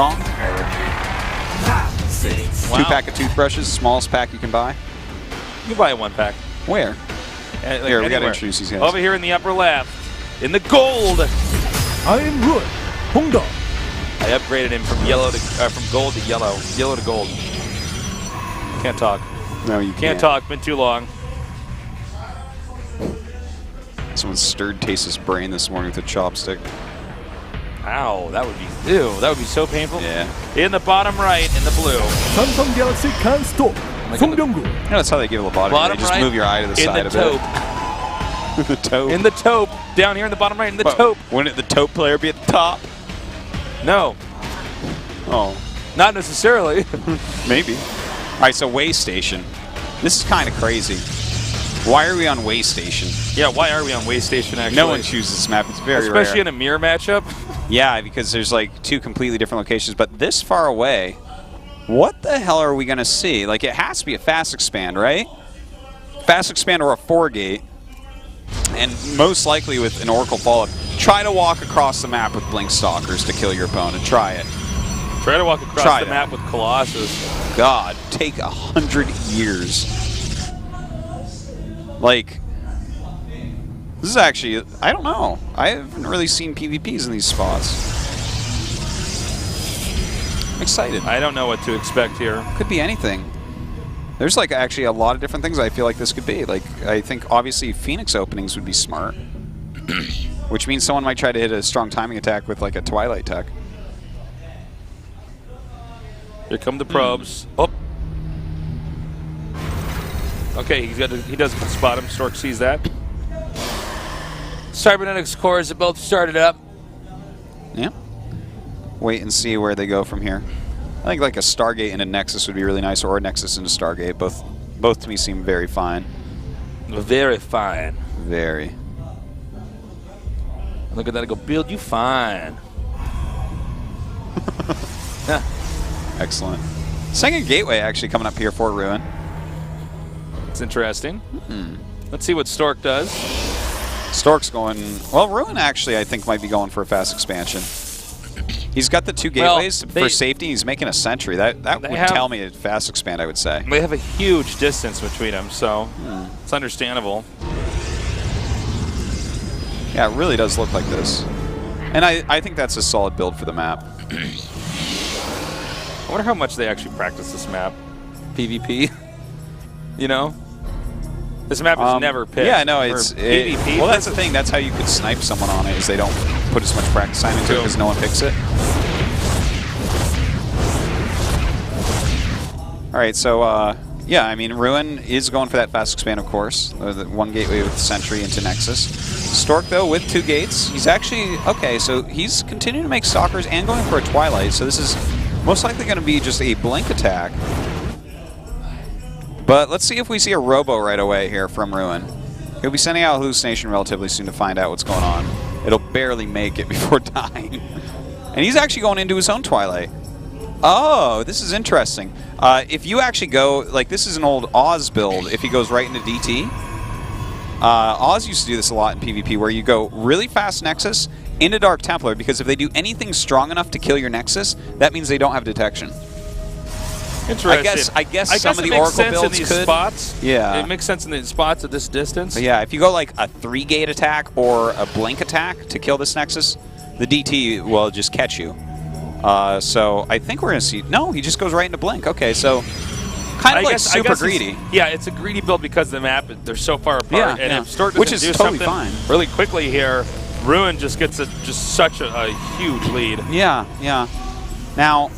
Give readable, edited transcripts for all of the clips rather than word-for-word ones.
wrong. Wow. 2-pack of toothbrushes, smallest pack you can buy. You buy 1 pack. Where? Like Here, we got to anywhere. introduce these guys. Over here in the upper left, in the gold. I am Ruin. Hongda. I upgraded him from yellow to from gold to yellow to gold. Can't talk. No, you Can't talk. Been too long. Someone stirred Tase's brain this morning with a chopstick. Ow, that would be ew. That would be so painful. Yeah. In the bottom right, in the blue. Samsung Galaxy can Stork. Songbyeong-gu. You know, that's how they give a lobotomy. Bottom They just right, move your eye to the in side the of taupe. it. The taupe. In the taupe. Down here in the bottom right, in the taupe. Wouldn't the taupe player be at the top? No, Oh, not necessarily. maybe. All right, so way station. This is kind of crazy. Why are we on way station? Yeah, why are we on Way Station, actually? No one chooses this map. It's very Especially rare. in a mirror matchup. Yeah, because there's like 2 completely different locations, but this far away, what the hell are we going to see? Like, it has to be a fast expand, right? Fast expand or a 4-gate. And most likely with an Oracle Fallout. Try to walk across the map with Blink Stalkers to kill your opponent. Try it. Try to walk across Try the that. map with Colossus. God, take 100 years. Like, this is actually, I don't know. I haven't really seen PvPs in these spots. I'm excited. I don't know what to expect here. Could be anything. There's like actually a lot of different things I feel like this could be. Like, I think obviously Phoenix openings would be smart. Which means someone might try to hit a strong timing attack with like a Twilight tech. Here come the probes. Oh. Okay, he does spot him. Stork sees that. Cybernetics cores are both started up. Yeah. Wait and see where they go from here. I think like a Stargate and a Nexus would be really nice, or a Nexus and a Stargate. Both to me seem very fine. Very fine. Very. Look at that. I go, build you fine. Excellent. Second gateway actually coming up here for Ruin. It's interesting. Let's see what Stork does. Stork's going... Well, Ruin actually I think might be going for a fast expansion. He's got the 2 gateways for safety. He's making a sentry. That would tell me a fast expand, I would say. They have a huge distance between them, so it's understandable. Yeah, it really does look like this. And I think that's a solid build for the map. I wonder how much they actually practice this map. PvP. You know? This map is never picked. Yeah, no, it's... PvP. Well, that's the thing. That's how you could snipe someone on it, is they don't put as much practice time into it because no one picks it. All right, so, yeah, I mean, Ruin is going for that fast expand, of course. The 1 gateway with Sentry into Nexus. Stork, though, with 2 gates. He's actually... Okay, so he's continuing to make Stalkers and going for a Twilight, so this is most likely going to be just a Blink attack. But let's see if we see a Robo right away here from Ruin. He'll be sending out Hallucination relatively soon to find out what's going on. It'll barely make it before dying. And he's actually going into his own Twilight. Oh, this is interesting. If you actually go, like this is an old Oz build, if he goes right into DT. Oz used to do this a lot in PvP, where you go really fast Nexus into Dark Templar, because if they do anything strong enough to kill your Nexus, that means they don't have detection. Interesting. I guess some of the Oracle builds in these could. spots. Yeah. It makes sense in the spots at this distance. But yeah, if you go like a 3-gate attack or a Blink attack to kill this Nexus, the DT will just catch you. So I think we're going to see... No, he just goes right into Blink. Okay, so kind of like super greedy. Yeah, it's a greedy build because the map, they're so far apart. Yeah, and yeah. if Stork Which doesn't is do totally something fine. really quickly here, Ruin just gets just such a huge lead. Yeah, yeah. Now,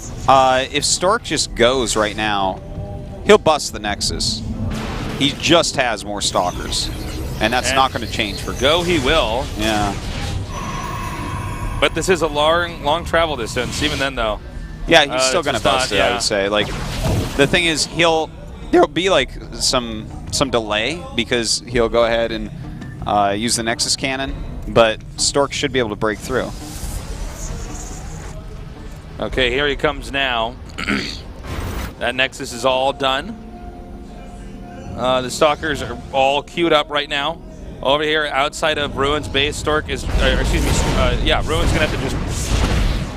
if Stork just goes right now, he'll bust the Nexus. He just has more Stalkers. And that's not going to change for Go he will. Yeah. But this is a long travel distance, even then, though. Yeah, he's still going to bust it, yeah. I would say. Like, the thing is, there'll be like some delay, because he'll go ahead and use the Nexus cannon, but Stork should be able to break through. Okay, here he comes now. That Nexus is all done. The Stalkers are all queued up right now. Over here, outside of Ruin's base, Stork is, Ruin's gonna have to just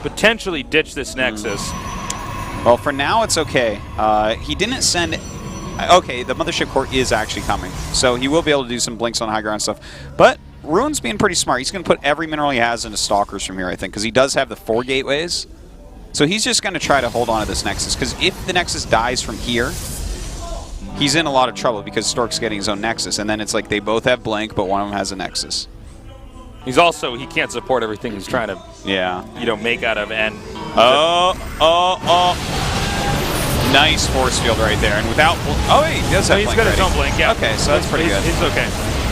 potentially ditch this Nexus. Well, for now, it's okay. He didn't send... Okay, the Mothership Core is actually coming, so he will be able to do some blinks on high ground stuff. But Ruin's being pretty smart. He's going to put every mineral he has into Stalkers from here, I think, because he does have the 4 gateways. So he's just going to try to hold on to this Nexus, because if the Nexus dies from here, he's in a lot of trouble because Stork's getting his own Nexus, and then it's like they both have Blink, but one of them has a Nexus. He's also, he can't support everything he's trying to, you know, make out of, and... Nice force field right there, and without... Oh, he does have he's Blink got his ready. own Blink, yeah. Okay, so that's pretty good. He's okay.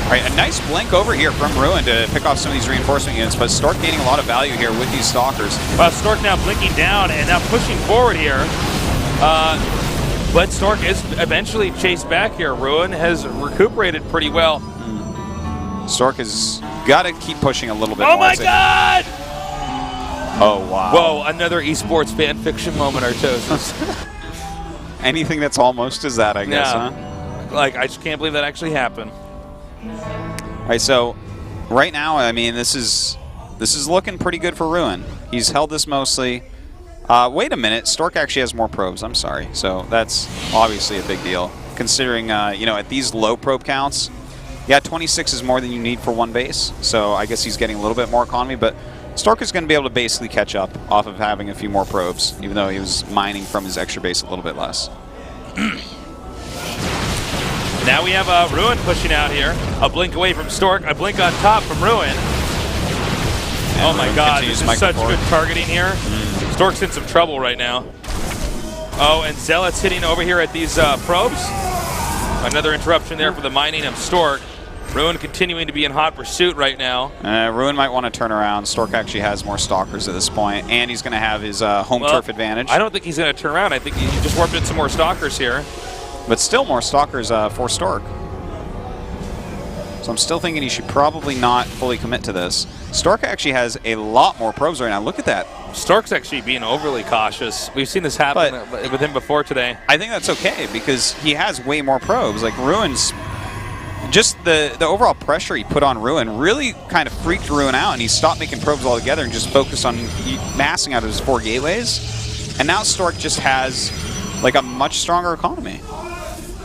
All right, a nice Blink over here from Ruin to pick off some of these reinforcement units, but Stork gaining a lot of value here with these Stalkers. Well, Stork now blinking down and now pushing forward here. But Stork is eventually chased back here. Ruin has recuperated pretty well. Stork has got to keep pushing a little bit more. more. Oh my God! Oh, wow. Whoa, another esports fan fiction moment, Artosis. Anything that's almost as that, I guess, huh? Like, I just can't believe that actually happened. All right, so right now, I mean, this is looking pretty good for Ruin. He's held this mostly. Wait a minute, Stork actually has more probes. I'm sorry. So that's obviously a big deal, considering you know, at these low probe counts, yeah, 26 is more than you need for one base. So I guess he's getting a little bit more economy, but Stork is going to be able to basically catch up off of having a few more probes, even though he was mining from his extra base a little bit less. Now we have Ruin pushing out here. A blink away from Stork, a blink on top from Ruin. And oh my Ruin God, this is such forward. good targeting here. Stork's in some trouble right now. Oh, and Zealot's hitting over here at these probes. Another interruption there for the mining of Stork. Ruin continuing to be in hot pursuit right now. Ruin might want to turn around. Stork actually has more Stalkers at this point, and he's going to have his home turf advantage. I don't think he's going to turn around. I think he just warped in some more Stalkers here. But still more Stalkers for Stork. So I'm still thinking he should probably not fully commit to this. Stork actually has a lot more probes right now. Look at that. Stork's actually being overly cautious. We've seen this happen with him before today. I think that's okay because he has way more probes. Like Ruin's, just the overall pressure he put on Ruin really kind of freaked Ruin out, and he stopped making probes altogether and just focused on massing out of his 4 gateways. And now Stork just has like a much stronger economy.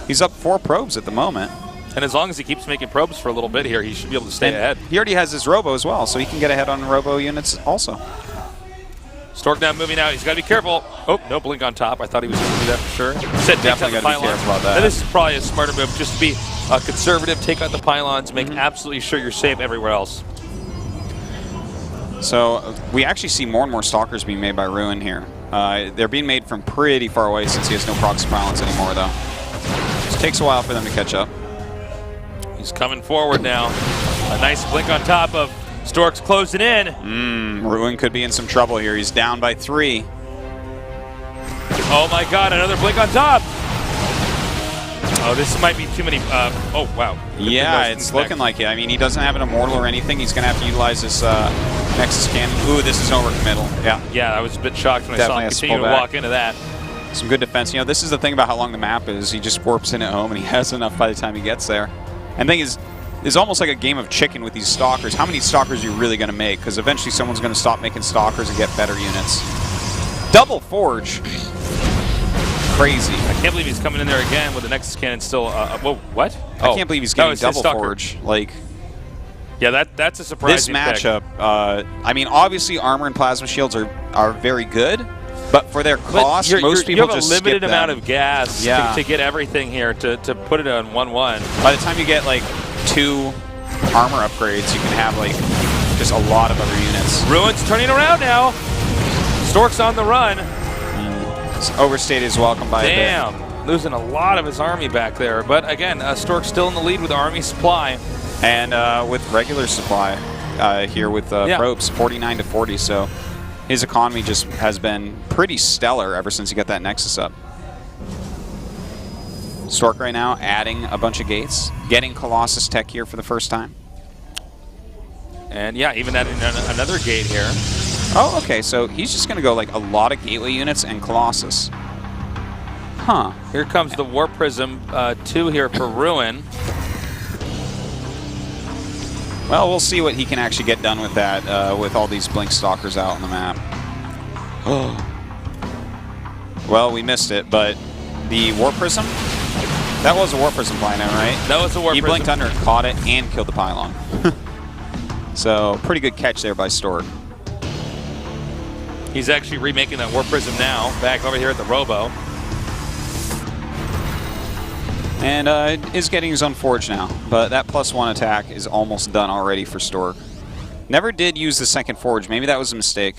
He's up 4 probes at the moment. And as long as he keeps making probes for a little bit here, he should be able to stay ahead. He already has his Robo as well, so he can get ahead on Robo units also. Stork now moving out. He's got to be careful. Oh, no blink on top. I thought he was going to do that for sure. Said definitely got to be careful about that. And this is probably a smarter move, just to be conservative, take out the pylons, make absolutely sure you're safe everywhere else. So we actually see more and more Stalkers being made by Ruin here. They're being made from pretty far away since he has no proxy pylons anymore, though. It takes a while for them to catch up. He's coming forward now. A nice blink on top of Stork's closing in. Ruin could be in some trouble here. He's down by 3. Oh my God, another blink on top. Oh, this might be too many. Oh, wow. Yeah, it's looking like it. I mean, he doesn't have an Immortal or anything. He's going to have to utilize this Nexus cannon. Ooh, this is overcommittal. Yeah. Yeah, I was a bit shocked when I saw him continue to walk into that. Some good defense. You know, this is the thing about how long the map is. He just warps in at home, and he has enough by the time he gets there. And the thing is, it's almost like a game of chicken with these Stalkers. How many Stalkers are you really going to make? Because eventually someone's going to stop making Stalkers and get better units. Double Forge. Crazy. I can't believe he's coming in there again with the Nexus cannon still. Whoa, what? I can't believe he's getting Double Forge. Like, yeah, that's a surprise. This matchup, I mean, obviously armor and plasma shields are very good, but for their cost, most people just skip them. You have a limited amount of gas to get everything here, to put it on 1-1. By the time you get like 2 armor upgrades, you can have like just a lot of other units. Ruin's turning around now. Stork's on the run. Overstayed his welcome by a bit. Damn, losing a lot of his army back there. But again, Stork's still in the lead with army supply. And with regular supply here with probes, 49 to 40. So his economy just has been pretty stellar ever since he got that Nexus up. Stork right now adding a bunch of gates, getting Colossus tech here for the first time. And yeah, even adding another gate here. Oh, okay, so he's just going to go like a lot of gateway units and Colossus. Huh. Here comes the War Prism 2 here for Ruin. Well, we'll see what he can actually get done with that, with all these Blink Stalkers out on the map. Well, we missed it, but the Warp Prism? That was a Warp Prism flying in, right? That was a Warp He Prism. blinked under, caught it, and killed the pylon. So, pretty good catch there by Stork. He's actually remaking that Warp Prism now, back over here at the Robo. And is getting his own Forge now, but that +1 attack is almost done already for Stork. Never did use the second Forge. Maybe that was a mistake.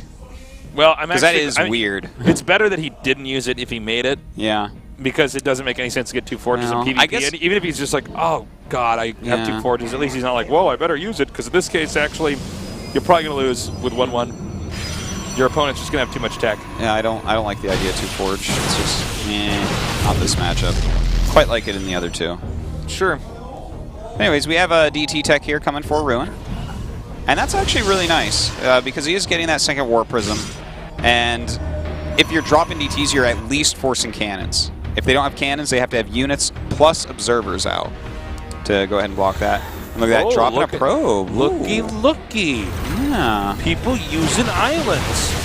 Well, I'm Because actually... that is weird. It's better that he didn't use it if he made it. Yeah. Because it doesn't make any sense to get 2 Forges No, in PvP. I guess- And even if he's just like, oh, God, I have 2 Forges, at least he's not like, whoa, I better use it. Because in this case, actually, you're probably going to lose with 1-1. Your opponent's just going to have too much tech. Yeah, I don't like the idea of 2 Forge. It's just, not this matchup. Quite like it in the other two. Sure. Anyways, we have a DT tech here coming for Ruin. And that's actually really nice, because he is getting that second Warp Prism. And if you're dropping DTs, you're at least forcing cannons. If they don't have cannons, they have to have units plus observers out to go ahead and block that. And look at that, dropping a probe. Looky, looky. Yeah. People using islands.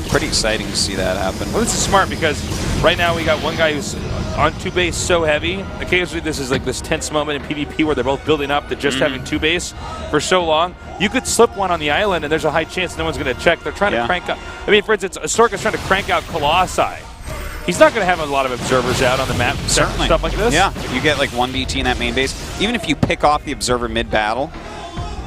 Pretty exciting to see that happen. Well, this is smart because right now we got one guy who's on 2 base so heavy. Occasionally this is like this tense moment in PvP where they're both building up to just having 2 base for so long. You could slip one on the island and there's a high chance no one's going to check. They're trying to crank up. I mean, for instance, Stork is trying to crank out Colossi. He's not going to have a lot of observers out on the map. Certainly. Stuff like this. Yeah, you get like 1 DT in that main base. Even if you pick off the observer mid-battle,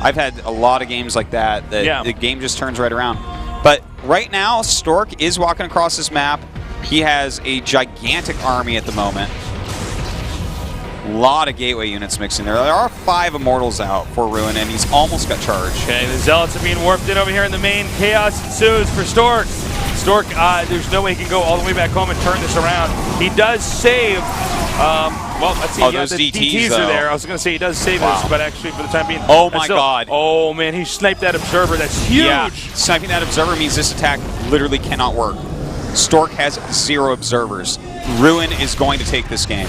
I've had a lot of games like that. The game just turns right around. But right now, Stork is walking across this map. He has a gigantic army at the moment. A lot of gateway units mixing there. There are 5 Immortals out for Ruin, and he's almost got charged. Okay, the Zealots are being warped in over here in the main. Chaos ensues for Stork. Stork, there's no way he can go all the way back home and turn this around. He does save. Well, let's see. Oh, Yeah, those the DTs are there. I was going to say he does save this, but actually for the time being. Oh my God. Oh man, he sniped that observer. That's huge. Yeah, sniping that observer means this attack literally cannot work. Stork has 0 observers. Ruin is going to take this game.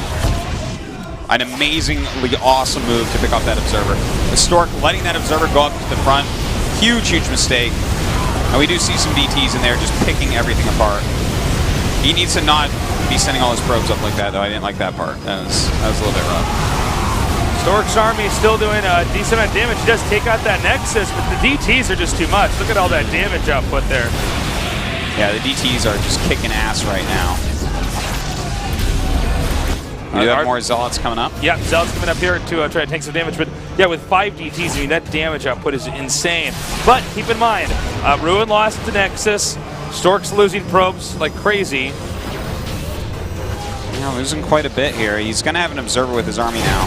An amazingly awesome move to pick off that observer. The Stork letting that observer go up to the front. Huge, huge mistake. And we do see some DTs in there just picking everything apart. He needs to not be sending all his probes up like that, though. I didn't like that part. That was a little bit rough. Stork's army is still doing a decent amount of damage. He does take out that Nexus, but the DTs are just too much. Look at all that damage output there. Yeah, the DTs are just kicking ass right now. We do have more Zealots coming up. Yeah, Zealots coming up here to try to take some damage. But yeah, with 5 DTs, I mean, that damage output is insane. But keep in mind, Ruin lost the Nexus. Stork's losing probes like crazy. Yeah, losing quite a bit here. He's going to have an observer with his army now,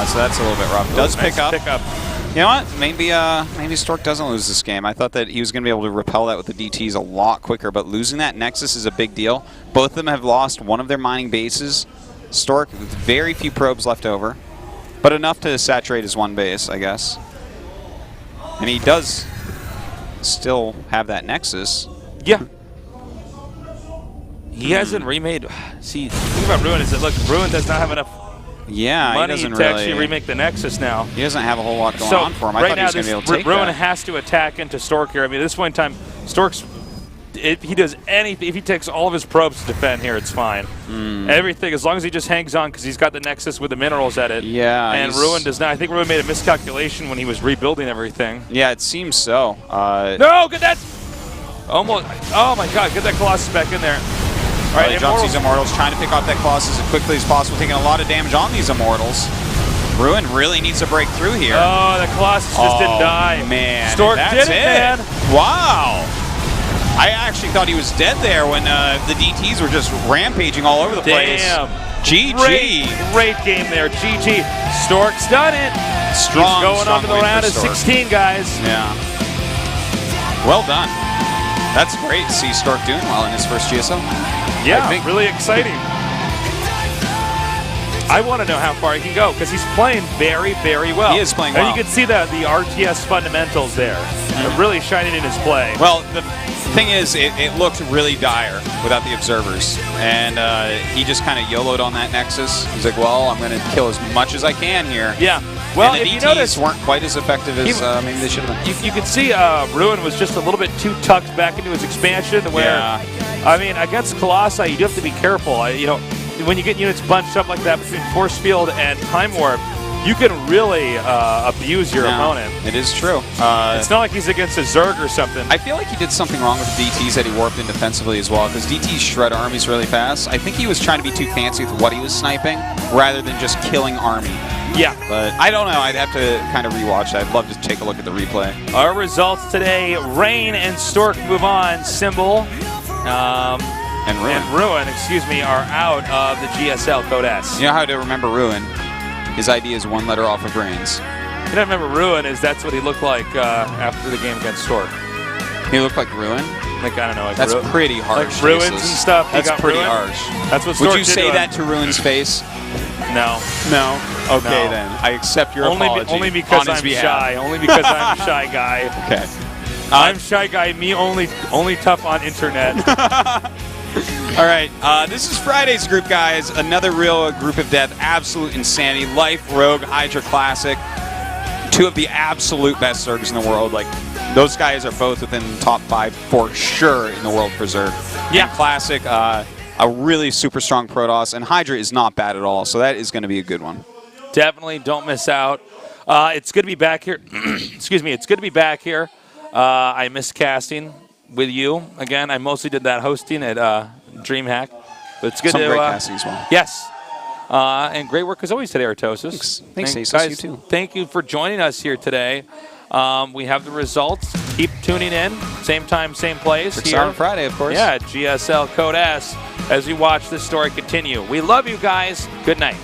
so that's a little bit rough. Does pick up. You know what? Maybe Stork doesn't lose this game. I thought that he was going to be able to repel that with the DTs a lot quicker, but losing that Nexus is a big deal. Both of them have lost one of their mining bases. Stork with very few probes left over, but enough to saturate his 1 base, I guess. And he does still have that Nexus. Yeah. He hasn't remade. See, the thing about Ruin is that, look, Ruin does not have enough money to actually remake the Nexus now. He doesn't have a whole lot going on for him. I thought he was going to be able to take Ruin that. has to attack into Stork here. I mean, at this point in time, Stork's, if he does anything, if he takes all of his probes to defend here, it's fine. Everything, as long as he just hangs on, because he's got the Nexus with the minerals at it. Yeah. And Ruin does not. I think Ruin made a miscalculation when he was rebuilding everything. Yeah, it seems so. No, get that! Almost. Oh my God, get that Colossus back in there. All right, jumps these Immortals, trying to pick off that Colossus as quickly as possible, taking a lot of damage on these Immortals. Ruin really needs to break through here. Oh, the Colossus just didn't die. Man, Stork did it, man. Wow. I actually thought he was dead there when the DTs were just rampaging all over the place. Damn. GG. Great game there. GG. Stork's done it. Strong, He's going on to the round of 16, guys. Yeah. Well done. That's great to see Stork doing well in his first GSL. Yeah, really exciting. I want to know how far he can go because he's playing very, very well. He is playing well. And you can see the RTS fundamentals there. They're really shining in his play. Well, the thing is, it looked really dire without the observers. And he just kind of YOLO'd on that Nexus. He's like, well, I'm going to kill as much as I can here. Yeah. Well, and the if you DTs notice, weren't quite as effective as maybe they should have been. you can see Ruin was just a little bit too tucked back into his expansion. Where, I mean, against Colossi, you do have to be careful. You know, when you get units bunched up like that between Force Field and Time Warp, you can really abuse your opponent. It is true. It's not like he's against a Zerg or something. I feel like he did something wrong with the DTs that he warped in defensively as well, because DTs shred armies really fast. I think he was trying to be too fancy with what he was sniping, rather than just killing army. Yeah. But I don't know. I'd have to kind of rewatch that. I'd love to take a look at the replay. Our results today, Rain and Stork move on. Symbol And Ruin, excuse me, are out of the GSL Code S. You know how to remember Ruin? His ID is one letter off of Rain's. You don't remember Ruin is that's what he looked like after the game against Stork. He looked like Ruin? Like, I don't know. Like That's pretty harsh. Like Ruins and stuff. That's pretty harsh. That's what Stork Would you did say to that to Ruin's face? No. No? Okay, No. then. I accept your apology. Only because on his I'm behalf. shy. Only because I'm a shy guy. Okay. I'm shy guy. Me only tough on internet. All right, this is Friday's group, guys. Another real group of death, absolute insanity. Life, Rogue, Hydra Classic, two of the absolute best Zergs in the world. Like, those guys are both within the top 5 for sure in the world for Zerg. Yeah. And Classic, a really super strong Protoss, and Hydra is not bad at all, so that is going to be a good one. Definitely don't miss out. It's good to be back here. Excuse me. It's good to be back here. I miss casting with you again. I mostly did that hosting at DreamHack, but it's good Some to great casting as well. Yes, and great work as always today, Artosis. Thanks, And Asus. guys, You too. thank you for joining us here today. We have the results. Keep tuning in. Same time, same place. Here on Friday, of course. Yeah, GSL Code S. As we watch this story continue. We love you guys. Good night.